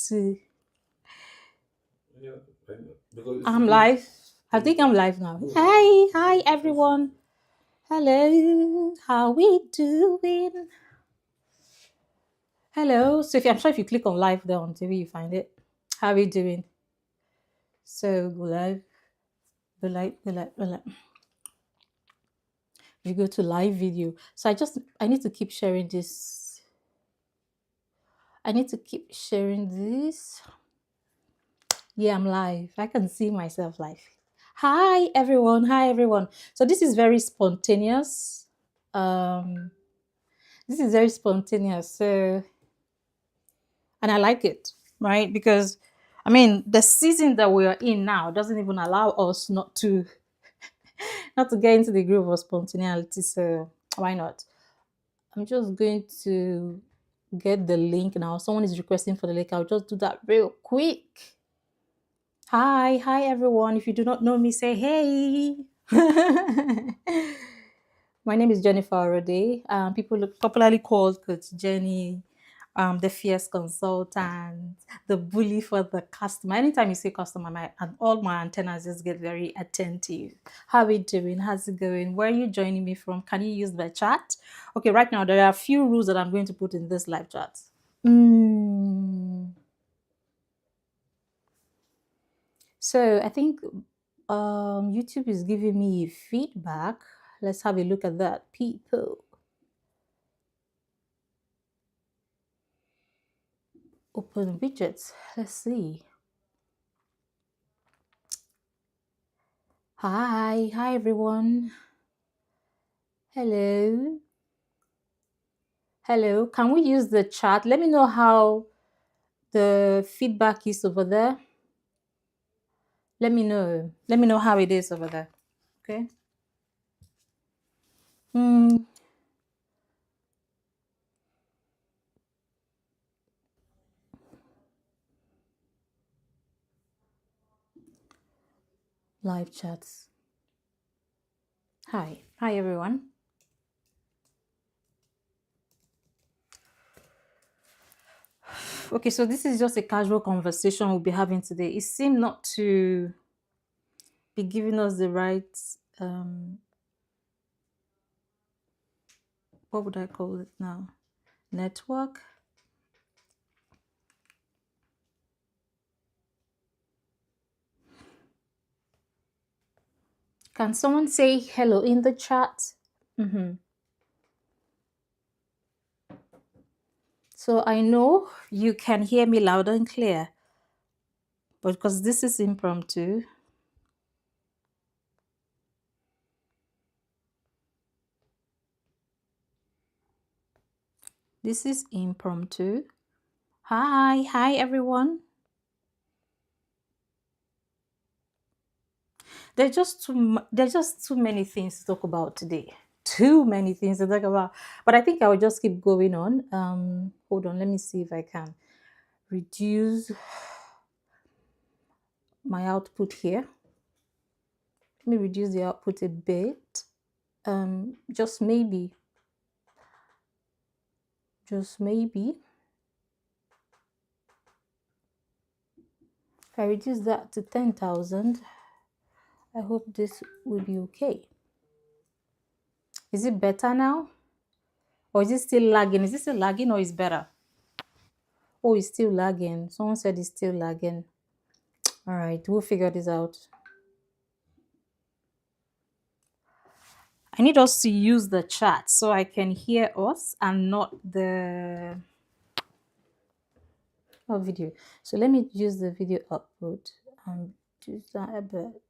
to. Yeah, because I'm live. I think I'm live now. Hi everyone. Hello. How we doing? Hello. So I'm sure if you click on live there on TV, you find it. How we doing? So go live. Go live. You go to live video. So I need to keep sharing this. I need to keep sharing this. Yeah, I'm live. I can see myself live. Hi everyone. Hi everyone. So this is very spontaneous. Um this is very spontaneous. So and I like it, right? Because I mean the season that we are in now doesn't even allow us not to get into the groove of spontaneity. So why not? I'm just going to get the link now. Someone is requesting for the link. I'll just do that real quick. Hi everyone. If you do not know me, say hey. My name is Jennifer Orode. People popularly called Coach Jenny, the fierce consultant, the bully for the customer. Anytime you say customer, and all my antennas just get very attentive. How are we doing? How's it going? Where are you joining me from? Can you use the chat? Okay, right now there are a few rules that I'm going to put in this live chat. So I think YouTube is giving me feedback. Let's have a look at that, people. Open widgets. Let's see. Hi everyone. Hello. Can we use the chat? Let me know how the feedback is over there. Let me know how it is over there. Okay. Live chats. Hi everyone. Okay, so this is just a casual conversation we'll be having today. It seemed not to be giving us the right what would I call it now? Network. Can someone say hello in the chat? So I know you can hear me loud and clear, but because this is impromptu, Hi everyone. There's just too many things to talk about today. Too many things to talk about. But I think I will just keep going on. Hold on, let me see if I can reduce my output here. Let me reduce the output a bit. Just maybe. If I reduce that to 10,000, I hope this will be okay. Is it better now? Or is it still lagging? Is it still lagging or is better? Oh, it's still lagging. Someone said it's still lagging. All right, we'll figure this out. I need us to use the chat so I can hear us and not the video. So let me use the video output and do that a bit.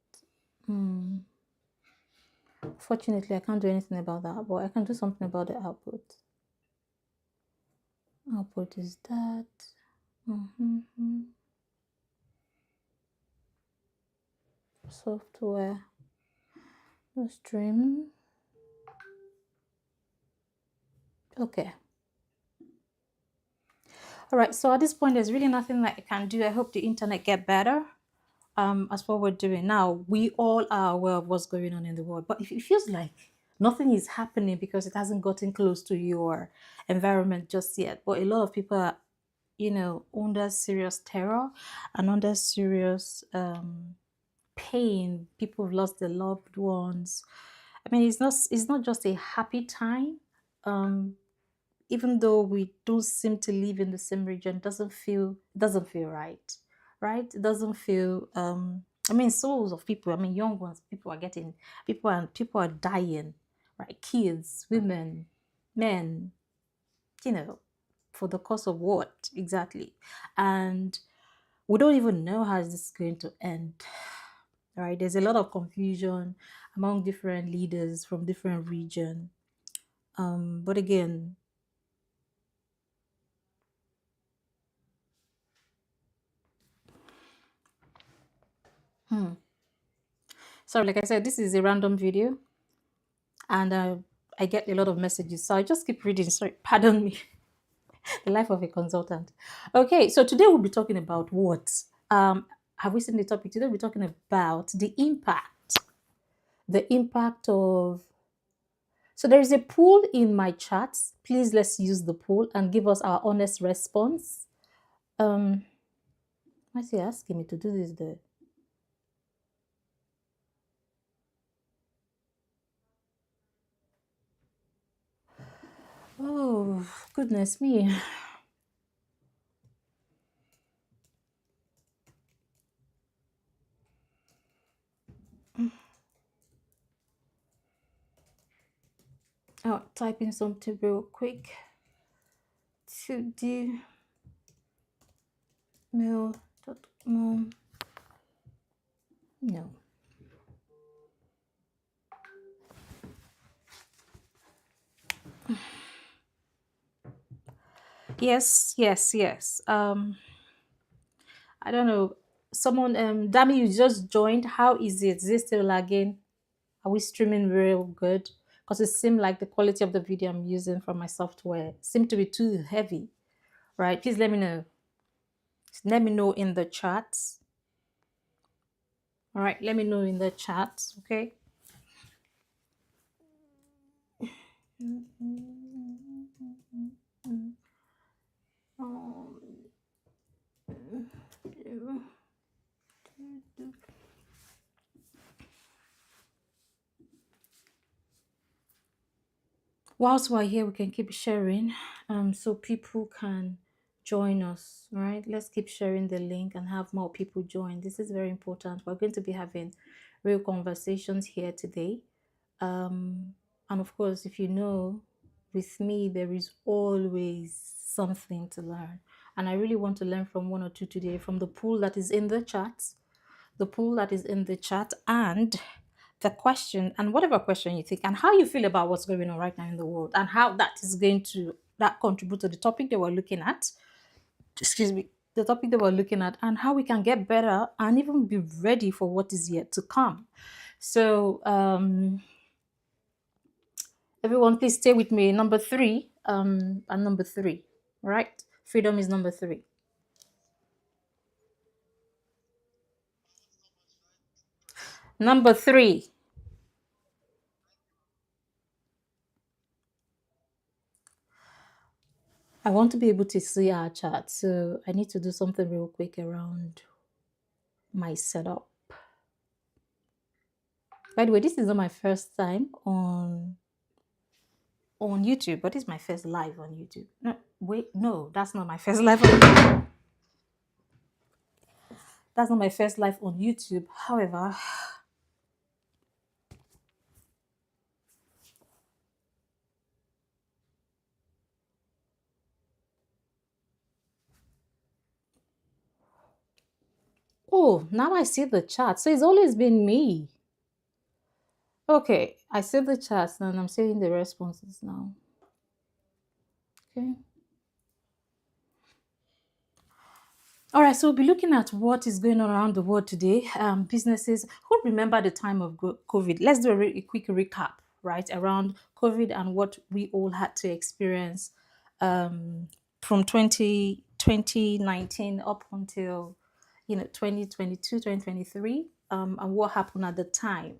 Fortunately, I can't do anything about that, but I can do something about the output. Output is that. Software. The stream. Okay. All right, so at this point, there's really nothing that I can do. I hope the internet get better. As what we're doing now, we all are aware of what's going on in the world. But if it feels like nothing is happening because it hasn't gotten close to your environment just yet, but a lot of people are under serious terror and under serious pain. People have lost their loved ones. I mean, it's not just a happy time. Um, Even though we don't seem to live in the same region, it doesn't feel right, right? It doesn't feel. I mean, souls of people. I mean, young ones. People are dying, right? Kids, women, men. You know, for the cause of what exactly? And we don't even know how this is going to end. Right? There's a lot of confusion among different leaders from different region. But again, sorry, like I said, this is a random video, and I get a lot of messages, so I just keep reading. Sorry, pardon me. The life of a consultant. Okay, so today we'll be talking about what? Have we seen the topic? Today we'll be talking about the impact of. So there is a poll in my chats. Please let's use the poll and give us our honest response. Why is he asking me to do this there? Oh, goodness me. Oh, typing something real quick to the mail.mom. No. Yes, yes, yes. I don't know. Someone, Dami, you just joined. How is it? Is it still lagging? Are we streaming real good? Because it seemed like the quality of the video I'm using from my software seemed to be too heavy, right? Please let me know. Let me know in the chat. All right, let me know in the chat, okay? Whilst we're here, we can keep sharing, so people can join us. All right, let's keep sharing the link and have more people join. This is very important. We're going to be having real conversations here today. And of course, if you know, with me, there is always something to learn. And I really want to learn from one or two today from the pool that is in the chat, and the question, and whatever question you think, and how you feel about what's going on right now in the world, and how that contribute to the topic that we're looking at. Excuse me, the topic that we're looking at, and how we can get better and even be ready for what is yet to come. So, everyone, please stay with me. Number three, and number three, right? Freedom is number three. Number three. I want to be able to see our chat, so I need to do something real quick around my setup. By the way, this is not my first time on YouTube, but it's my first live on YouTube. No, wait, no, that's not my first live on YouTube. That's not my first live on YouTube. However, oh, now I see the chat. So it's always been me. Okay, I see the chats and I'm seeing the responses now. Okay. All right, so we'll be looking at what is going on around the world today. Businesses who remember the time of COVID. Let's do a quick recap, right, around COVID and what we all had to experience from 2019 up until 2022, 2023, and what happened at the time,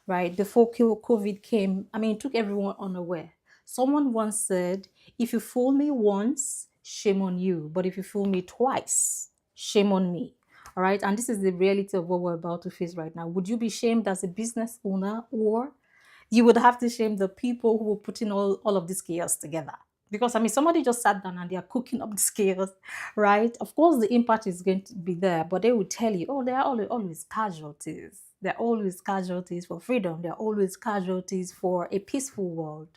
right? Before COVID came, I mean, it took everyone unaware. Someone once said, if you fool me once, shame on you. But if you fool me twice, shame on me. All right. And this is the reality of what we're about to face right now. Would you be shamed as a business owner, or you would have to shame the people who were putting all of this chaos together? Because I mean, somebody just sat down and they are cooking up this chaos, right? Of course, the impact is going to be there, but they will tell you, oh, there are always casualties. There are always casualties for freedom. There are always casualties for a peaceful world,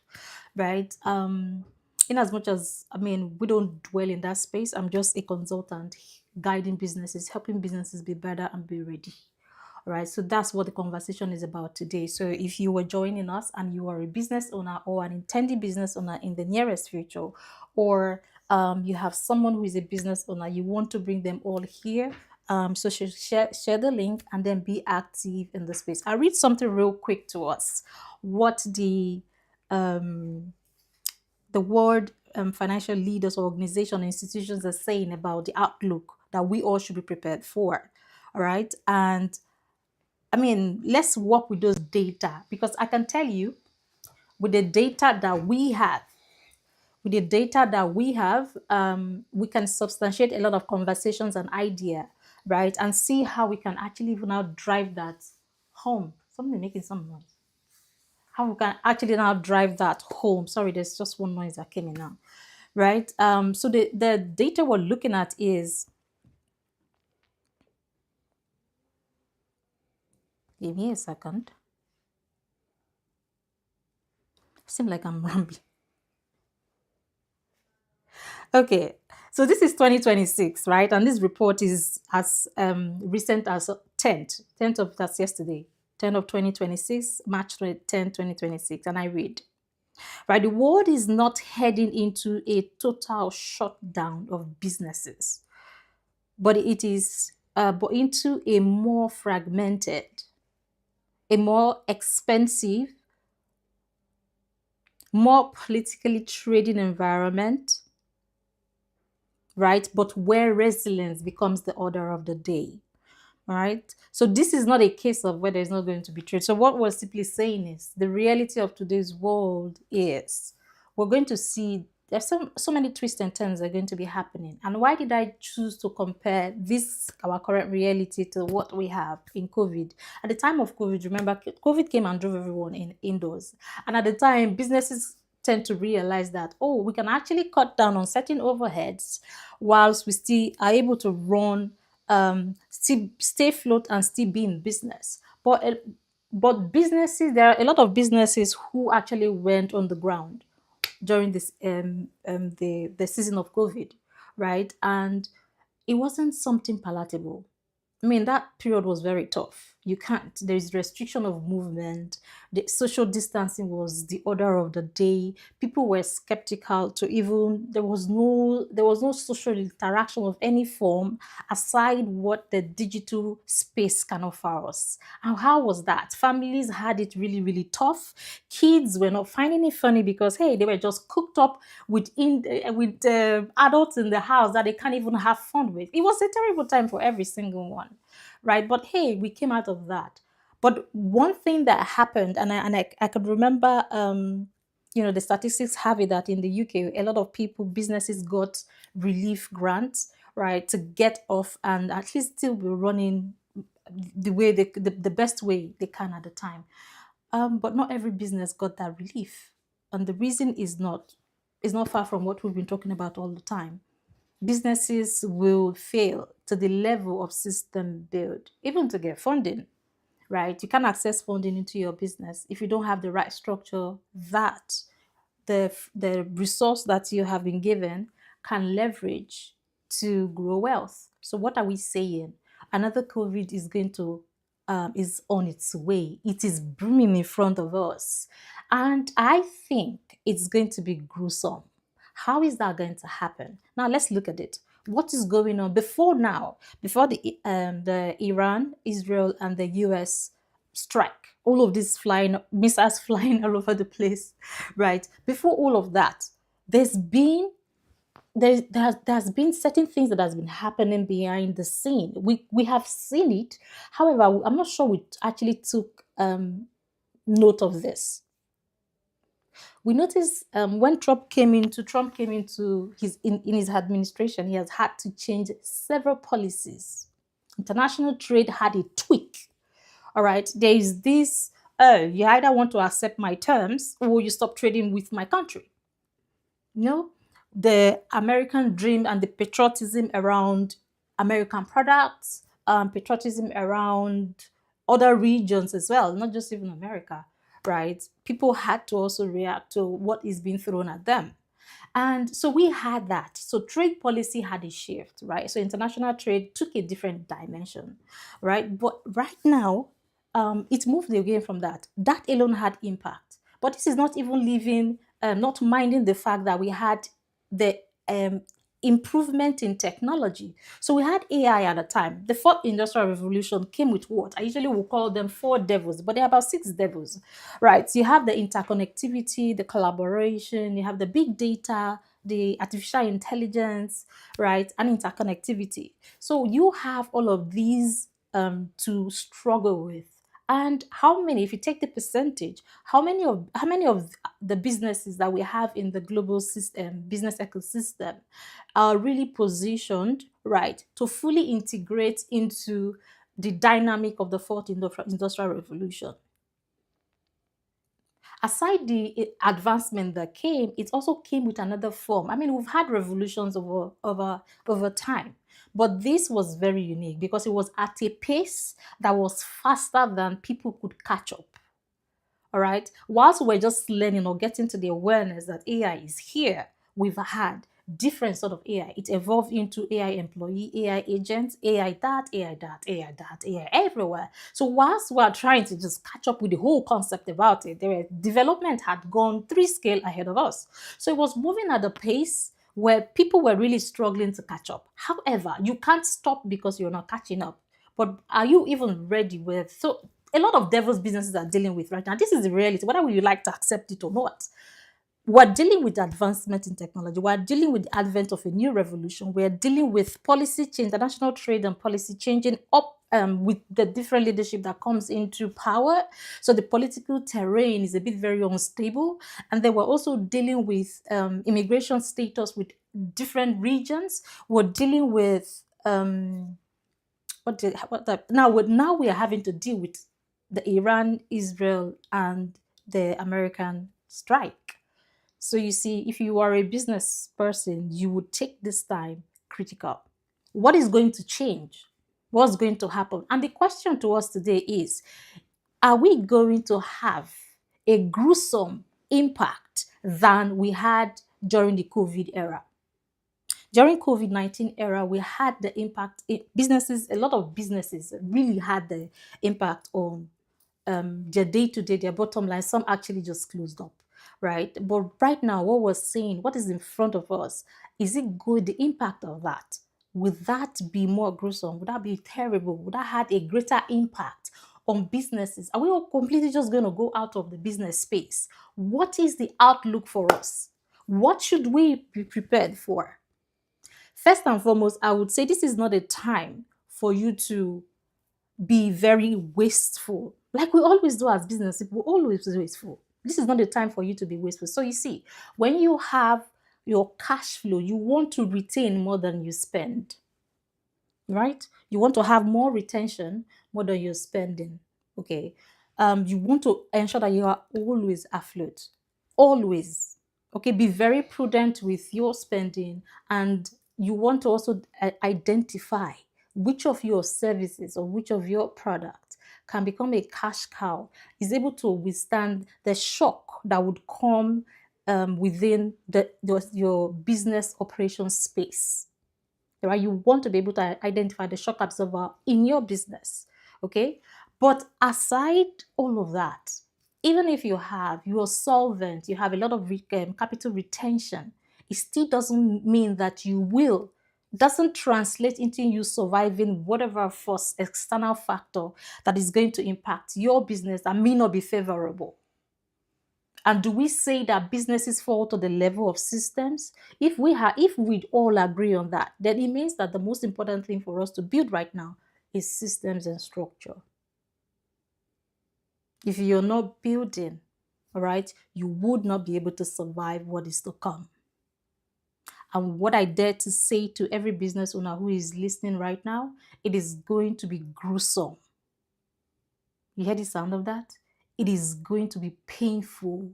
right? In as much as, I mean, we don't dwell in that space, I'm just a consultant guiding businesses, helping businesses be better and be ready. All right, so that's what the conversation is about today. So if you were joining us and you are a business owner or an intending business owner in the nearest future, or you have someone who is a business owner, you want to bring them all here. So share the link and then be active in the space. I'll read something real quick to us. What the world financial leaders or organization institutions are saying about the outlook that we all should be prepared for. All right. And I mean, let's work with those data, because I can tell you, with the data that we have, we can substantiate a lot of conversations and idea, right? And see how we can actually even now drive that home. Something making some noise. How we can actually now drive that home. Sorry, there's just one noise that came in now, right? So the data we're looking at is, give me a second. Seem like I'm rambling. Okay, so this is 2026, right? And this report is as recent as 10th of, that's yesterday, 10th of 2026, March 10, 2026. And I read, right, the world is not heading into a total shutdown of businesses, but it is but into a more fragmented, a more expensive, more politically trading environment, right? But where resilience becomes the order of the day. All right. So this is not a case of where there's not going to be trade. So what we're simply saying is the reality of today's world is we're going to see there's so many twists and turns are going to be happening. And why did I choose to compare this, our current reality, to what we have in COVID? At the time of COVID, remember, COVID came and drove everyone indoors. And at the time, businesses tend to realize that, oh, we can actually cut down on certain overheads whilst we still are able to run, still stay afloat and still be in business. But businesses, there are a lot of businesses who actually went on the ground during this the season of COVID, right? And it wasn't something palatable. I mean, that period was very tough. You can't, there is restriction of movement. The social distancing was the order of the day. People were skeptical to even, there was no social interaction of any form aside what the digital space can offer us. And how was that? Families had it really, really tough. Kids were not finding it funny because, hey, they were just cooked up with adults in the house that they can't even have fun with. It was a terrible time for every single one, right? But hey, we came out of that. But one thing that happened, and I could remember, the statistics have it that in the UK, a lot of people, businesses got relief grants, right, to get off and at least still be running the way the best way they can at the time. But not every business got that relief, and the reason is not far from what we've been talking about all the time. Businesses will fail to the level of system build, even to get funding, right? You can't access funding into your business if you don't have the right structure that the resource that you have been given can leverage to grow wealth. So what are we saying? Another COVID is on its way. It is brimming in front of us, and I think it's going to be gruesome. How is that going to happen? Now let's look at it. What is going on before the Iran, Israel, and the US strike? All of this flying missiles flying all over the place, right? Before all of that, there's been certain things that has been happening behind the scene. We have seen it. However, I'm not sure we actually took note of this. We noticed when Trump came into in his administration, he has had to change several policies. International trade had a tweak. All right, there is this. Oh, you either want to accept my terms or you stop trading with my country. You know, the American dream and the patriotism around American products, patriotism around other regions as well, not just even America, right? People had to also react to what is being thrown at them. And so we had that. So trade policy had a shift, right? So international trade took a different dimension, right? But right now, it moved again from that. That alone had impact. But this is not even leaving, not minding the fact that we had the improvement in technology. So we had AI at the time. The fourth industrial revolution came with what? I usually will call them four devils, but there are about six devils, right? So you have the interconnectivity, the collaboration, you have the big data, the artificial intelligence, right? And interconnectivity. So you have all of these to struggle with. And how many, if you take the percentage, how many of the businesses that we have in the global system, business ecosystem, are really positioned, right, to fully integrate into the dynamic of the fourth industrial revolution? Aside the advancement that came, it also came with another form. I mean, we've had revolutions over time, but this was very unique because it was at a pace that was faster than people could catch up. All right. Whilst we're just learning or getting to the awareness that AI is here, we've had different sort of AI. It evolved into AI employee, AI agents, AI that, AI that, AI that, AI everywhere. So whilst we're trying to just catch up with the whole concept about it, development had gone three scale ahead of us. So it was moving at a pace where people were really struggling to catch up. However, you can't stop because you're not catching up. But are you even ready with? So a lot of devil's businesses are dealing with right now. This is the reality, whether you like to accept it or not. We're dealing with advancement in technology. We're dealing with the advent of a new revolution. We're dealing with policy change, international trade and policy changing up with the different leadership that comes into power. So the political terrain is a bit very unstable. And then we're also dealing with immigration status with different regions. We're dealing with now we are having to deal with the Iran, Israel, and the American strike. So you see, if you are a business person, you would take this time critical. What is going to change? What's going to happen? And the question to us today is, are we going to have a gruesome impact than we had during the COVID era? During COVID-19 era, we had the impact. Businesses, a lot of businesses really had the impact on their day-to-day, their bottom line. Some actually just closed up, right? But right now, what we're seeing, what is in front of us, is it good? The impact of that, would that be more gruesome? Would that be terrible? Would that have a greater impact on businesses? Are we all completely just going to go out of the business space? What is the outlook for us? What should we be prepared for? First and foremost, I would say this is not a time for you to be very wasteful. Like we always do as business, we're always wasteful. This is not the time for you to be wasteful. So you see, when you have your cash flow, you want to retain more than you spend, right? You want to have more retention more than you're spending. Okay. You want to ensure that you are always afloat. Always. Okay. Be very prudent with your spending, and you want to also identify which of your services or which of your products can become a cash cow, is able to withstand the shock that would come within your business operation space, right? You want to be able to identify the shock absorber in your business, okay? But aside all of that, even if you're solvent, you have a lot of capital retention, it still doesn't mean that you will, doesn't translate into you surviving whatever force, external factor that is going to impact your business that may not be favorable. And do we say that businesses fall to the level of systems? If we all agree on that, then it means that the most important thing for us to build right now is systems and structure. If you're not building, all right, you would not be able to survive what is to come. And what I dare to say to every business owner who is listening right now, it is going to be gruesome. You hear the sound of that? It is going to be painful.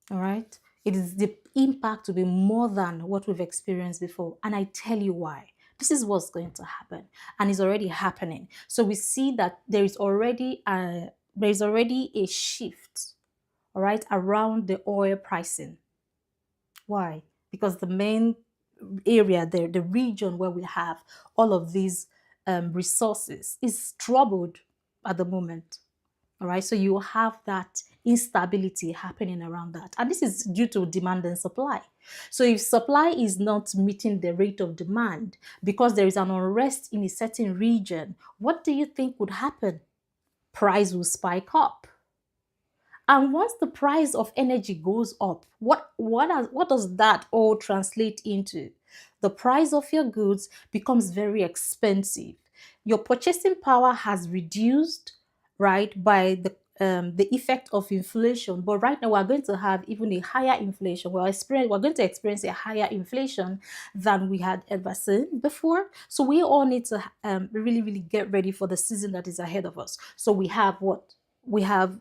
All right? It is the impact will be more than what we've experienced before. And I tell you why. This is what's going to happen. And it's already happening. So we see that there is already a shift, all right, around the oil pricing. Why? Because the main area there, the region where we have all of these resources, is troubled at the moment. All right, so you have that instability happening around that. And this is due to demand and supply. So if supply is not meeting the rate of demand because there is an unrest in a certain region, what do you think would happen? Price will spike up. And once the price of energy goes up, what does that all translate into? The price of your goods becomes very expensive. Your purchasing power has reduced, right, by the effect of inflation. But right now, we're going to have even a higher inflation. We're going to experience a higher inflation than we had ever seen before. So we all need to really, really get ready for the season that is ahead of us. So we have what? We have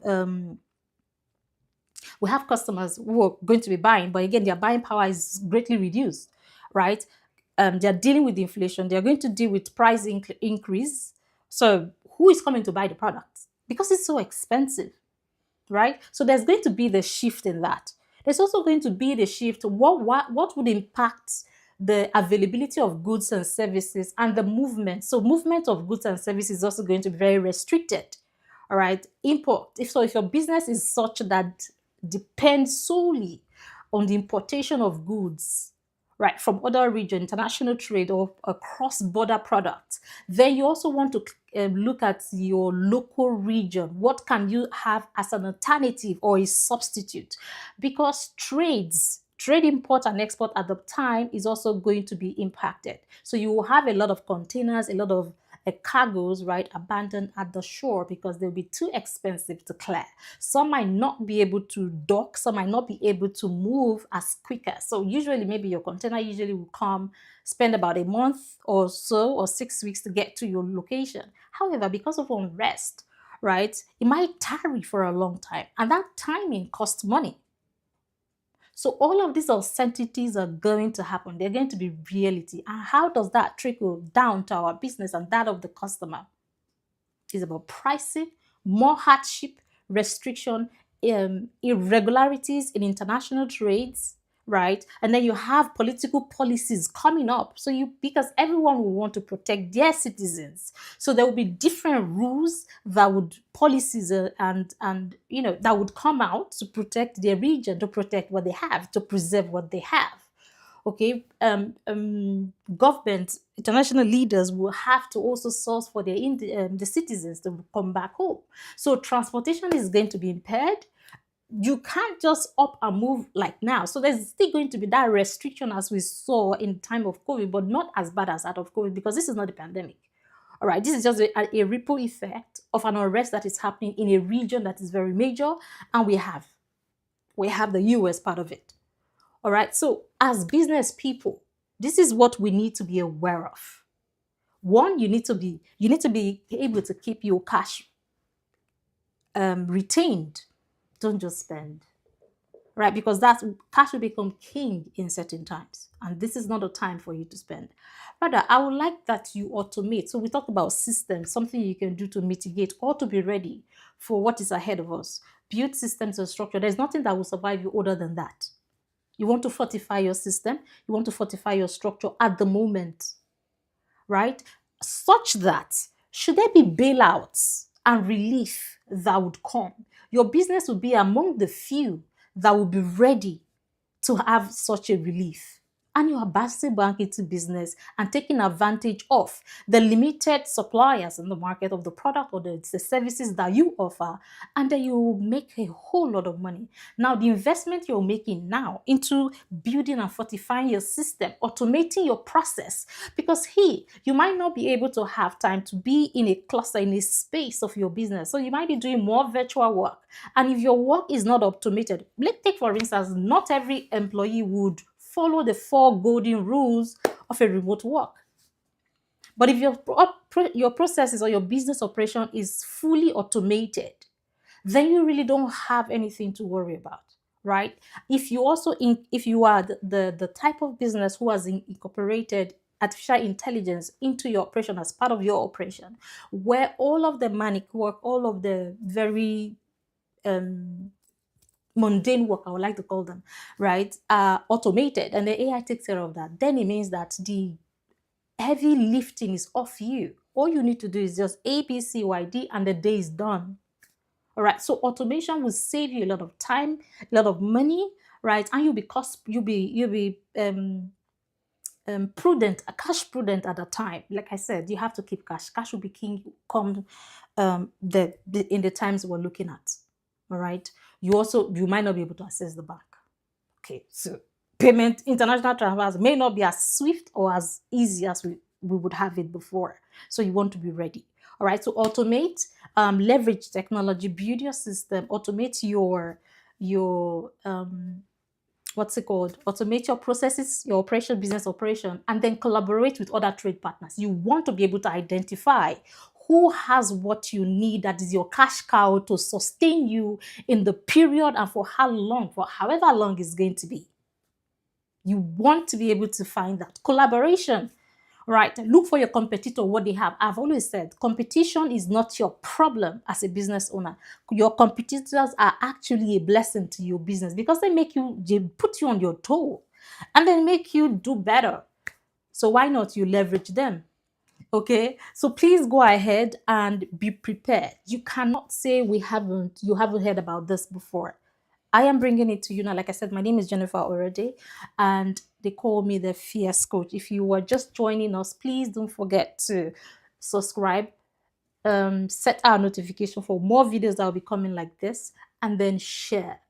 customers who are going to be buying, but again, their buying power is greatly reduced, right? They're dealing with inflation. They're going to deal with price increase. So who is coming to buy the product? Because it's so expensive, right? So there's going to be the shift in that. There's also going to be the shift. What would impact the availability of goods and services and the movement? So movement of goods and services is also going to be very restricted. All right, import. If your business is such that depends solely on the importation of goods, right, from other regions, international trade or cross-border products, then you also want to look at your local region. What can you have as an alternative or a substitute? Because trade import and export at the time is also going to be impacted. So you will have a lot of containers, a lot of cargoes, right, abandoned at the shore because they'll be too expensive to clear. Some might not be able to dock, some might not be able to move as quicker. So usually maybe your container usually will come, spend about a month or so or 6 weeks to get to your location. However, because of unrest, right, it might tarry for a long time, and that timing costs money. So all of these uncertainties are going to happen. They're going to be reality. And how does that trickle down to our business and that of the customer? It's about pricing, more hardship, restriction, irregularities in international trades, right? And then you have political policies coming up. So because everyone will want to protect their citizens. So there will be different rules that would policies and that would come out to protect their region, to protect what they have, to preserve what they have. Okay, government, international leaders will have to also source for the citizens to come back home. So transportation is going to be impaired. You can't just up and move like now. So there's still going to be that restriction as we saw in time of COVID, but not as bad as that of COVID because this is not a pandemic. All right, this is just a ripple effect of an unrest that is happening in a region that is very major, and we have the US part of it. All right. So as business people, this is what we need to be aware of. One, you need to be able to keep your cash retained. Don't just spend. Right? Because that cash will become king in certain times. And this is not a time for you to spend. Rather, I would like that you automate. So we talked about systems, something you can do to mitigate or to be ready for what is ahead of us. Build systems and structure. There's nothing that will survive you other than that. You want to fortify your system. You want to fortify your structure at the moment, right? Such that should there be bailouts and relief that would come, your business will be among the few that will be ready to have such a relief and you are bouncing back into business and taking advantage of the limited suppliers in the market of the product or the services that you offer, and then you make a whole lot of money. Now, the investment you're making now into building and fortifying your system, automating your process, because you might not be able to have time to be in a cluster, in a space of your business. So you might be doing more virtual work. And if your work is not automated, let's take for instance, not every employee would follow the 4 golden rules of a remote work. But if your processes or your business operation is fully automated, then you really don't have anything to worry about, right? If you are the type of business who has incorporated artificial intelligence into your operation as part of your operation, where all of the manic work, all of the very mundane work, I would like to call them, right, are automated, and the AI takes care of that, then it means that the heavy lifting is off you. All you need to do is just A, B, C, Y, D, and the day is done. All right. So automation will save you a lot of time, a lot of money, right? And you'll be prudent, cash prudent at the time. Like I said, you have to keep cash. Cash will be king come in the times we're looking at. All right. You might not be able to access the bank. Okay, so international transfers may not be as swift or as easy as we would have it before. So you want to be ready. All right, so automate, leverage technology, build your system, automate your what's it called? Automate your processes, your operation, business operation, and then collaborate with other trade partners. You want to be able to identify who has what you need, that is your cash cow, to sustain you in the period and for how long, for however long it's going to be. You want to be able to find that collaboration, right? Look for your competitor, what they have. I've always said competition is not your problem as a business owner. Your competitors are actually a blessing to your business because they put you on your toe and then make you do better. So why not you leverage them? Okay, so please go ahead and be prepared. You cannot say you haven't heard about this before. I am bringing it to you now. Like I said, my name is Jennifer already, and they call me the Fierce Coach. If you are just joining us, please don't forget to subscribe, set our notification for more videos that will be coming like this, and then share.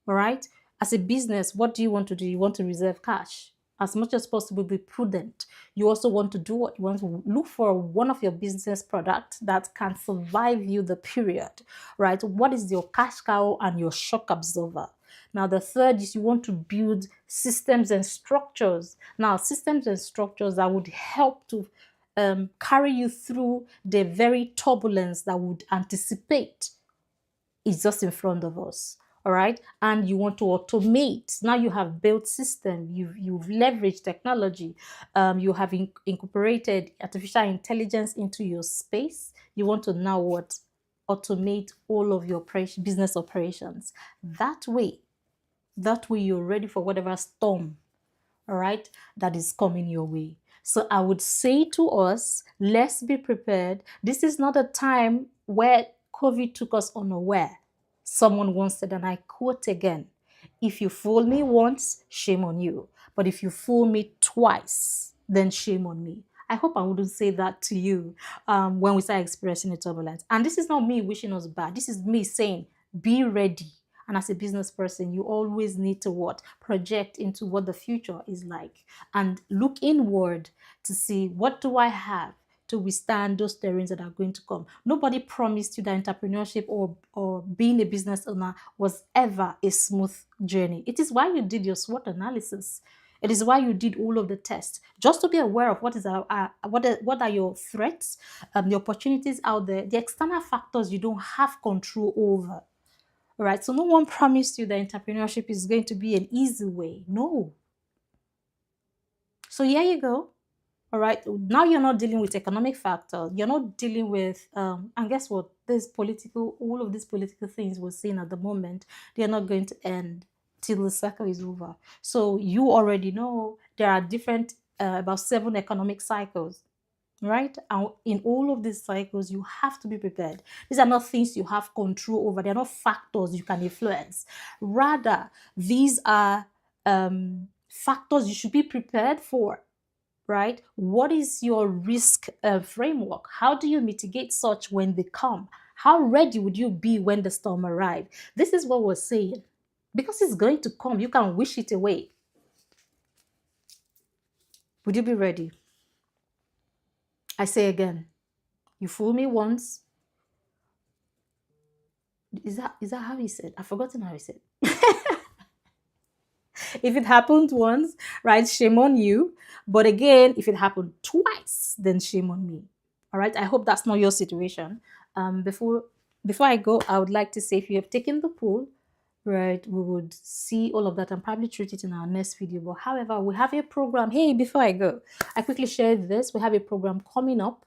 All right. As a business, what do you want to do? You want to reserve cash as much as possible, be prudent. You also want to do what you want to look for one of your business products that can survive you the period, right? What is your cash cow and your shock absorber? Now, the third is you want to build systems and structures. Now, systems and structures that would help to carry you through the very turbulence that would anticipate is just in front of us. All right, and you want to automate. Now you have built system, you've leveraged technology, you have incorporated artificial intelligence into your space. You want to now what? Automate all of your business operations. That way you're ready for whatever storm, all right, that is coming your way. So I would say to us, let's be prepared. This is not a time where COVID took us unaware. Someone once said, and I quote again, if you fool me once, shame on you. But if you fool me twice, then shame on me. I hope I wouldn't say that to you when we start experiencing the turbulence. And this is not me wishing us bad. This is me saying, be ready. And as a business person, you always need to what? Project into what the future is like and look inward to see, what do I have to withstand those terrains that are going to come? Nobody promised you that entrepreneurship or being a business owner was ever a smooth journey. It is why you did your SWOT analysis. It is why you did all of the tests, just to be aware of what are your threats, the opportunities out there, the external factors you don't have control over. All right, so no one promised you that entrepreneurship is going to be an easy way. No. So here you go. All right, now you're not dealing with economic factors. You're not dealing with, and guess what? All of these political things we're seeing at the moment, they're not going to end till the cycle is over. So you already know there are about 7 economic cycles, right? And in all of these cycles, you have to be prepared. These are not things you have control over. They're not factors you can influence. Rather, these are factors you should be prepared for, right? What is your risk framework? How do you mitigate such when they come? How ready would you be when the storm arrives? This is what we're saying. Because it's going to come, you can wish it away. Would you be ready? I say again, you fool me once. Is that how he said? I've forgotten how he said. If it happened once, right, shame on you. But again, if it happened twice, then shame on me. All right. I hope that's not your situation. Before I go, I would like to say if you have taken the pool, right, we would see all of that and probably treat it in our next video. But however, we have a program. Hey, before I go, I quickly share this. We have a program coming up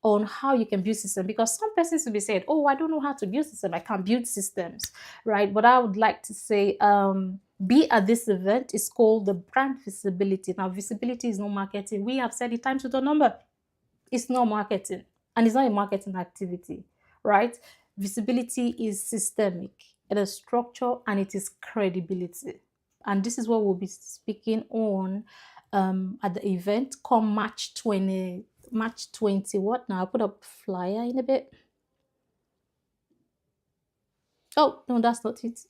on how you can build system, because some persons will be saying, oh, I don't know how to build system, I can't build systems, right? But I would like to say, be at this event. It's called the brand visibility. Now, visibility is not marketing. We have said it times with a number. It's not marketing, and it's not a marketing activity, right? Visibility is systemic, it is structure, and it is credibility. And this is what we'll be speaking on at the event come March 20. What now? I'll put up flyer in a bit. Oh, no, that's not it.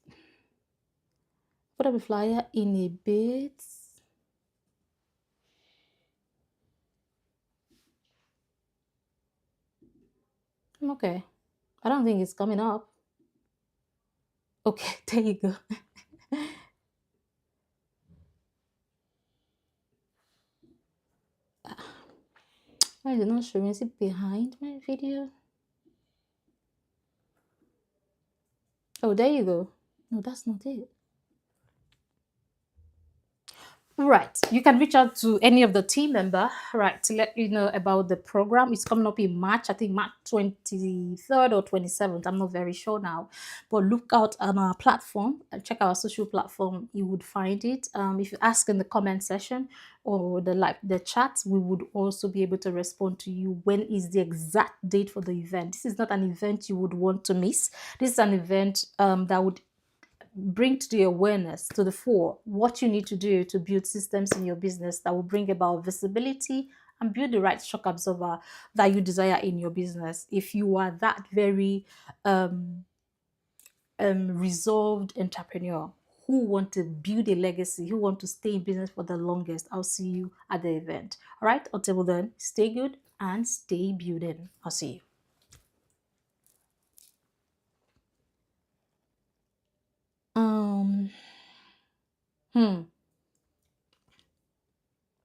Put up a flyer in a bit. Okay. I don't think it's coming up. Okay, there you go. Why is it not showing? Is it behind my video? Oh, there you go. No, that's not it. Right. You can reach out to any of the team member, right, to let you know about the program. It's coming up in March, I think March 23rd or 27th. I'm not very sure now. But look out on our platform and check our social platform. You would find it. If you ask in the comment section or the chat, we would also be able to respond to you. When is the exact date for the event? This is not an event you would want to miss. This is an event that would bring to the awareness to the fore what you need to do to build systems in your business that will bring about visibility and build the right shock absorber that you desire in your business. If you are that very resolved entrepreneur who want to build a legacy, who want to stay in business for the longest, I'll see you at the event. All right, until then, stay good and stay building. I'll see you. Hmm.